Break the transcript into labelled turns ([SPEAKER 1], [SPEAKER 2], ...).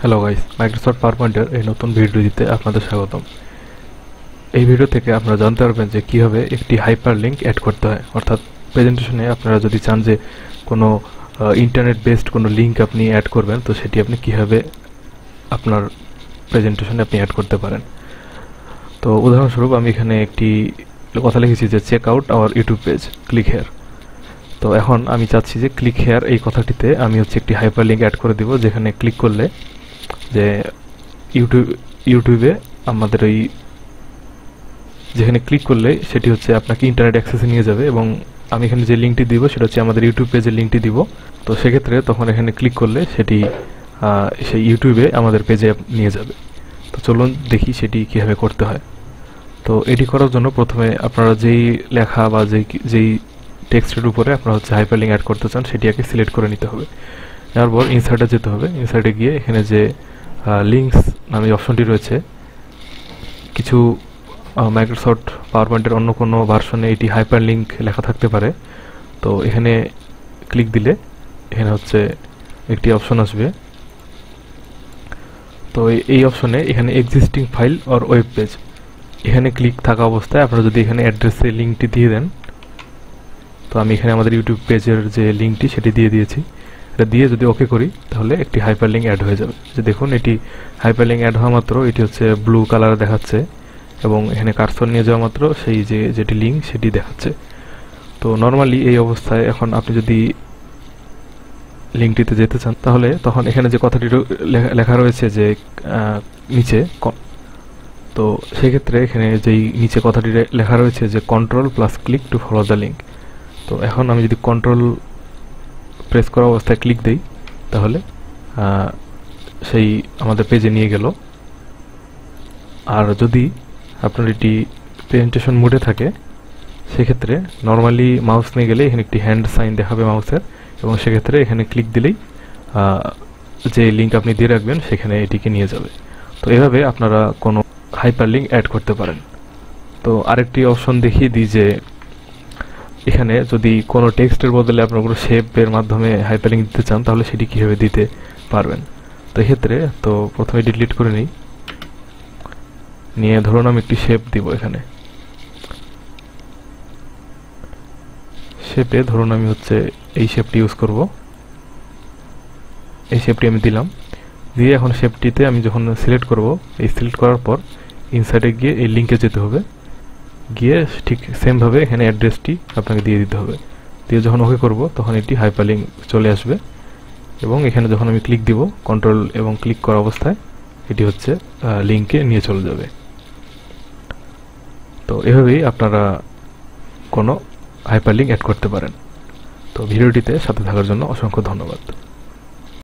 [SPEAKER 1] Hello guys, Microsoft পাওয়ার পয়েন্টের এই নতুন ভিডিওটিতে আপনাদের স্বাগতম। এই ভিডিও থেকে আপনারা জানতে পারবেন যে কিভাবে একটি হাইপারলিংক অ্যাড করতে হয়। অর্থাৎ প্রেজেন্টেশনে আপনারা যদি চান যে কোনো ইন্টারনেট বেসড কোনো লিংক আপনি অ্যাড করবেন, তো সেটি আপনি কিভাবে আপনার প্রেজেন্টেশনে আপনি অ্যাড করতে পারেন। তো উদাহরণস্বরূপ আমি এখানে একটি কথা লিখেছি যে check out our YouTube page, click here. তো এখন আমি চাচ্ছি যে ক্লিক হেয়ার এই কথাটিতে আমি একটি হাইপারলিংক অ্যাড করে দিব, যেখানে ক্লিক করলে যে ইউটিউবে আমাদের ওই যেখানে ক্লিক করলে সেটি হচ্ছে আপনাকে ইন্টারনেট অ্যাক্সেসে নিয়ে যাবে, এবং আমি এখানে যে লিঙ্কটি দিব সেটা হচ্ছে আমাদের ইউটিউব পেজের লিঙ্কটি দিব। তো সেক্ষেত্রে তখন এখানে ক্লিক করলে সেটি সেই ইউটিউবে আমাদের পেজে নিয়ে যাবে। তো চলুন দেখি সেটি কীভাবে করতে হয়। তো এটি করার জন্য প্রথমে আপনারা যেই লেখা বা যেই টেক্সটের উপরে আপনারা হচ্ছে হাইপারলিংক অ্যাড করতে চান সেটি আগে সিলেক্ট করে নিতে হবে। তারপর ইনসার্টে যেতে হবে। ইনসার্টে গিয়ে এখানে যে লিঙ্কস নামে অপশনটি রয়েছে, কিছু মাইক্রোসফট পাওয়ার পয়েন্টের অন্য কোনো ভার্সনে এটি হাইপারলিংক লেখা থাকতে পারে। তো এখানে ক্লিক দিলে এখানে হচ্ছে একটি অপশন আসবে। তো এই অপশনে এখানে existing file or web page, এখানে ক্লিক থাকা অবস্থায় আপনারা যদি এখানে অ্যাড্রেসে লিঙ্কটি দিয়ে দেন, তো আমি এখানে আমাদের ইউটিউব পেজের যে লিঙ্কটি সেটি দিয়ে দিয়েছি। এটা দিয়ে যদি ওকে করি তাহলে একটি হাইপারলিংক অ্যাড হয়ে যাবে। যে দেখুন, এটি হাইপারলিংক অ্যাড হওয়া মাত্র এটি হচ্ছে ব্লু কালারে দেখাচ্ছে, এবং এখানে কার্সর নিয়ে যাওয়া মাত্র সেই যেটি লিঙ্ক সেটি দেখাচ্ছে। তো নর্মালি এই অবস্থায় এখন আপনি যদি লিঙ্কটিতে যেতে চান তাহলে তখন এখানে যে কথাটি লেখা রয়েছে যে নিচে, তো সেক্ষেত্রে এখানে যেই নিচে কথাটি লেখা রয়েছে যে control plus click to follow the link. তো এখন আমি যদি কন্ট্রোল প্রেস করা অবস্থায় ক্লিক দেই তাহলে সেই আমাদের পেজে নিয়ে গেল। আর যদি আপনার এটি প্রেজেন্টেশন মোডে থাকে সেক্ষেত্রে নর্মালি মাউস নিয়ে গেলে এখানে একটি হ্যান্ড সাইন দেখাবে মাউসের, এবং সেক্ষেত্রে এখানে ক্লিক দিলেই যে লিঙ্ক আপনি দিয়ে রাখবেন সেখানে এটিকে নিয়ে যাবে। তো এভাবে আপনারা কোনো হাইপারলিংক অ্যাড করতে পারেন। তো আরেকটি অপশন দেখিয়ে দিই যে এখানে যদি কোনো টেক্সটের বদলে আপনার কোনো শেপের মাধ্যমে হাইপারলিংক দিতে চান তাহলে সেটি কীভাবে দিতে পারবেন। তো এক্ষেত্রে তো প্রথমে ডিলিট করে নিয়ে ধরুন আমি একটি শেপ দিব। এখানে শেপে ধরুন আমি হচ্ছে এই শেপটি ইউজ করব। এই শেপটি আমি দিলাম, দিয়ে এখন শেপটিতে আমি যখন সিলেক্ট করব, এই সিলেক্ট করার পর ইনসাইডে গিয়ে এই লিঙ্কে যেতে হবে, গিয়ে ঠিক সেমভাবে এখানে অ্যাড্রেসটি আপনাকে দিয়ে দিতে হবে। দিয়ে যখন ওকে করব তখন এটি হাইপারলিংক চলে আসবে, এবং এখানে যখন আমি ক্লিক দিব কন্ট্রোল এবং ক্লিক করা অবস্থায় এটি হচ্ছে লিঙ্কে নিয়ে চলে যাবে। তো এভাবেই আপনারা কোনো হাইপারলিংক অ্যাড করতে পারেন। তো ভিডিওটিতে সাথে থাকার জন্য অসংখ্য ধন্যবাদ।